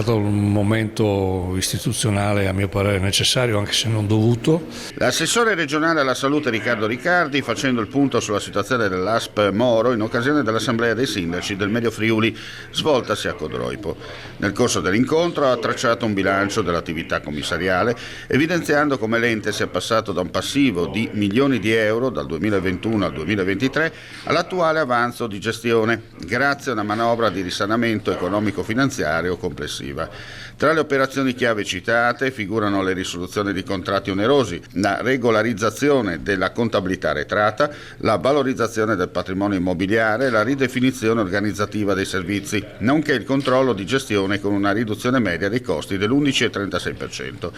stato un momento istituzionale a mio parere necessario, anche se non dovuto. L'assessore regionale alla salute Riccardo Riccardi, facendo il punto sulla situazione dell'ASP Moro in occasione dell'assemblea dei sindaci del Medio Friuli svoltasi a Codroipo. Nel corso dell'incontro ha tracciato un bilancio dell'attività commissariale, evidenziando come l'ente sia passato da un passivo di milioni di euro dal 2021 al 2023 all'attuale avanzo di gestione, grazie a una manovra di risanamento economico-finanziario complessiva. Tra le operazioni chiave citate figurano le risoluzioni di contratti onerosi, la regolarizzazione della contabilità arretrata, la valorizzazione del patrimonio immobiliare, la ridefinizione organizzativa dei servizi, nonché il controllo di gestione con una riduzione media dei costi dell'11,36%.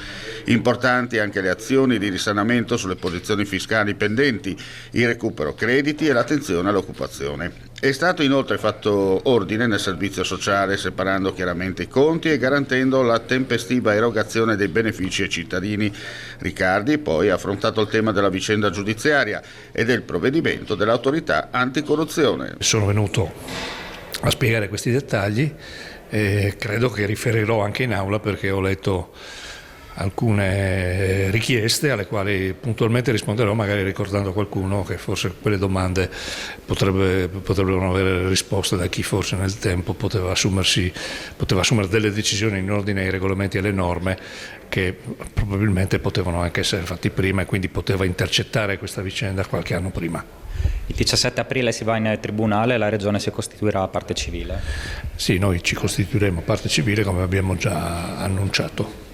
Importanti anche le azioni di risanamento sulle posizioni fiscali pendenti, il recupero crediti e l'attenzione all'occupazione. È stato inoltre fatto ordine nel servizio sociale, separando chiaramente i conti e garantendo la tempestiva erogazione dei benefici ai cittadini. Riccardi poi ha affrontato il tema della vicenda giudiziaria e del provvedimento dell'autorità anticorruzione. Sono venuto a spiegare questi dettagli e credo che riferirò anche in aula, perché ho letto alcune richieste alle quali puntualmente risponderò, magari ricordando a qualcuno che forse quelle domande potrebbero avere risposte da chi forse nel tempo poteva assumere delle decisioni in ordine ai regolamenti e alle norme che probabilmente potevano anche essere fatti prima, e quindi poteva intercettare questa vicenda qualche anno prima. Il 17 aprile si va in tribunale e la Regione si costituirà parte civile? Sì, noi ci costituiremo parte civile come abbiamo già annunciato.